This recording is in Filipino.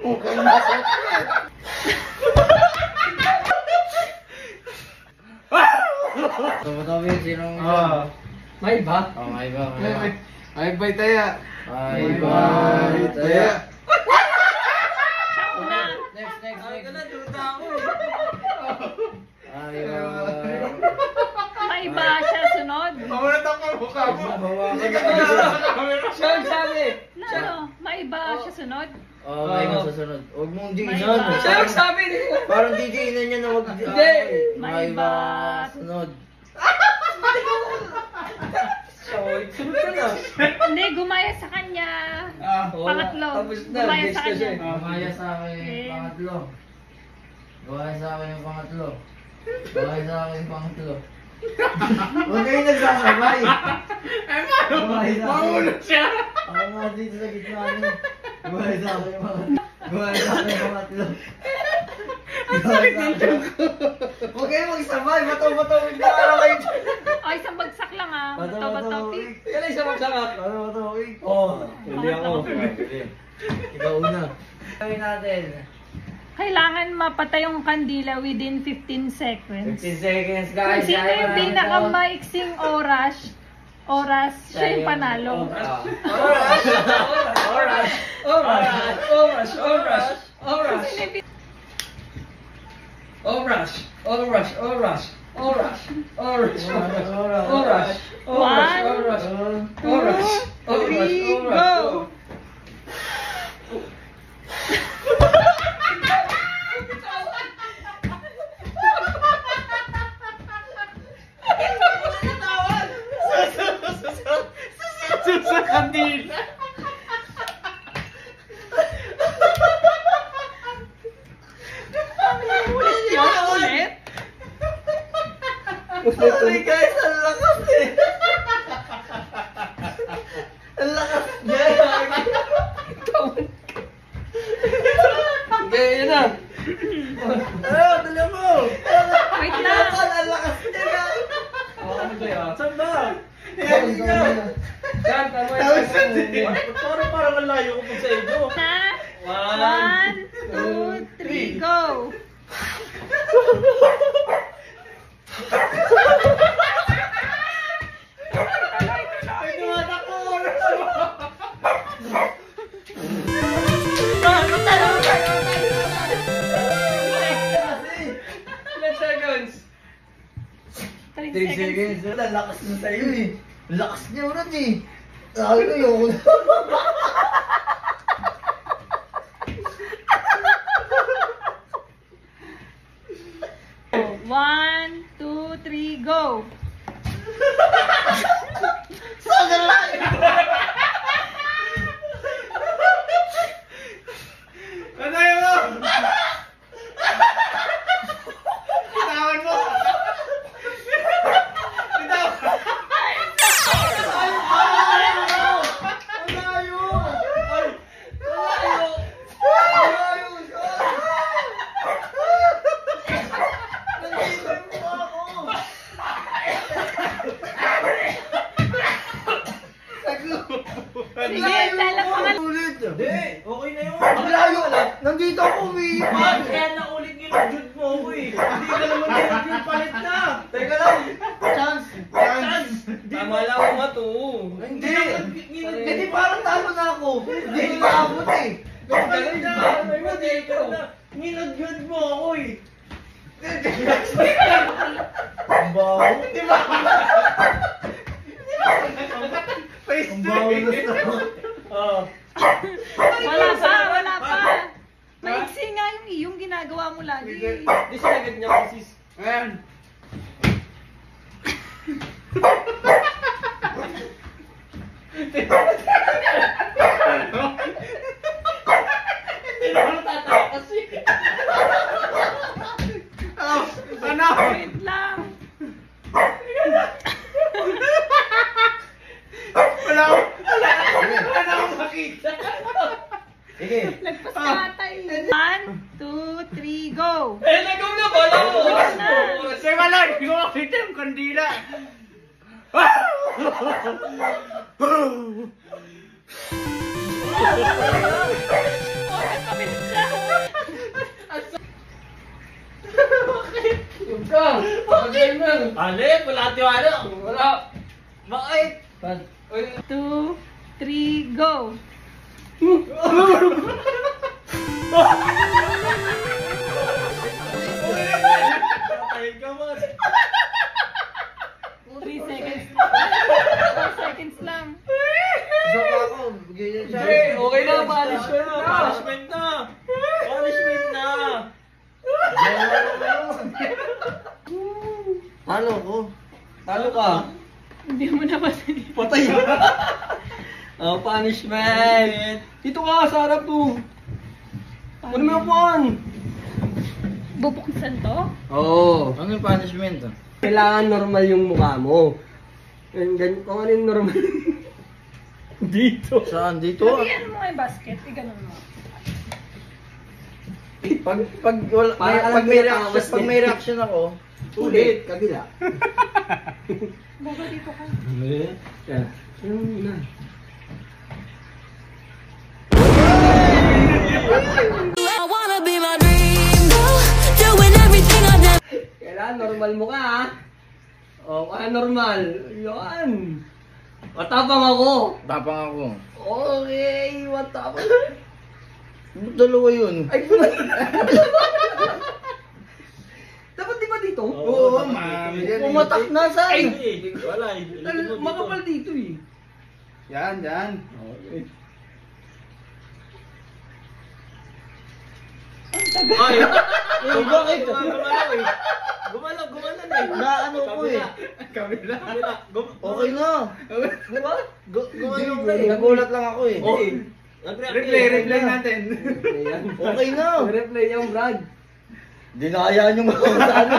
Mukhang masok. Tama-tama yun, sinong... May iba? Oo, may iba. Ay, bay taya. Ay, bay taya. Next. Ay, ka na, duda ako. Ay, bay. May iba siya sunod. Mamulat ako ang mukha mo. Siya ang sabi. No, may iba siya sunod. Oo, may masusunod. Huwag mong diinan. Siya ang sabi. Parang didiinan niya na huwag... Hindi. May iba sunod. Sunod ka na. Hindi, gumaya sa kanya. Pangatlo. Tapos na, Gumaya next sa kasi. kanya. Gumaya sa akin yung pangatlo. Gumaya sa akin yung pangatlo. Gumaya sa akin yung pangatlo. Huwag kayo nagsasabay. Gumaya sa akin. Mahulog siya. Ako nga dito sa gitna niyo. Gumaya sa akin yung pangatlo. Gumaya sa akin yung pangatlo. Huwag kayo magsabay. Bataw-batawin na araw kayo. Ay, isang bagsak lang ah. Bataw-batawin. Yan ang isang magsakak. Bataw-batawin. Oo. Hindi ako. Ikaw una. Gawin natin. Kailangan mapatay yung kandila within 15 seconds. 15 seconds Kung guys. sino yung pinakamaiksing oras, siya yung panalo. Go! Sa kandila. Ulit? Sorry guys, ang lakas eh. Ang lakas niya. Okay, yun na. Ano, dala mo. Wait lang. Ang lakas niya. Ano ba yan? Saan ba? Yan, tama yun. Parang ang layo ko pag sa inyo. Na? 1, 2, 3, go! Ay, tumatakbo. Ilan seconds? 3 3 seconds. seconds. Ang lakas na sa'yo eh. Ang lakas niya ulit eh. Sabi ko yun. 1, 2, 3, go! Ano yun? Bitawan mo. Sige, talagang Ulit. Hindi, okay na yun. Ang layo. Nandito ako eh. Kaya naulit ginudjud mo ako eh. Hindi ka naman ginudjud palit na. Teka lang. Chance. Tama lang ako nga to. Hindi. Hindi parang talo na ako. Hindi ko maabot eh. Galing na. Hindi ka na. Ginudjud mo ako eh. Ang baho. Di ba? Ang baho na sa... wala pa. Maiksi nga yung ginagawa mo lagi. Di sinagad niya sis. Ayan. Hindi naman natatawa kasi. Ano? Wait lang. Wala akong makita. Sige. Lagpas ka ata eh. 1, 2, 3, go! Eh, nagaw na ba? Wala ko. Teka lang, hindi ko makita yung kandila. Oras mabilis siya. Huwag ka! Bakit mo? Ale, wala tiwala. Wala! Bakit? 2, 3, go. Patay ka man. 3 seconds. 4 seconds lang. Isa pa ako. Bigay niya siya. Hey, okay na, punishment na. Punishment na. Punishment na. Talo ko. Talo ka. Hindi mo na masin. Patay. Oh, punishment. Dito ka, sa harap to. Ano mo yung pan? Bubuksan to? Oo. Ano yung punishment? Kailangan normal yung mukha mo. Kung ano yung normal. Dito. Saan? Dito? Lagyan mo yung basket. Iganon mo. Pag wala, Para pag alam may mo na reaction, tawas pag niya. may reaction ako, Ulit. Kabila. Bobo dito ka. Yan. Yung na. I wanna be my dream girl, doing everything I've never. Kailangan normal mo ka, ha? O, kaya normal. Yan. Matapang ako. tapang ako. Okay, matapang. Dalawa yun. Ay, wala. Dapat di ba dito? Oo, ma'am. Pumatak na sa Ay, wala. Makapal dito eh. Yan, yan. Okay. Ay, bakit? Gumalaw eh. Gumalaw eh. Naano ko eh. Kabila. Kabila. Okay na. Di ba? Gumayon ka eh. Nagulat lang ako eh. Oh. Replay natin. Okay na. Replay yung Brad. Dinayaan yung mga ano.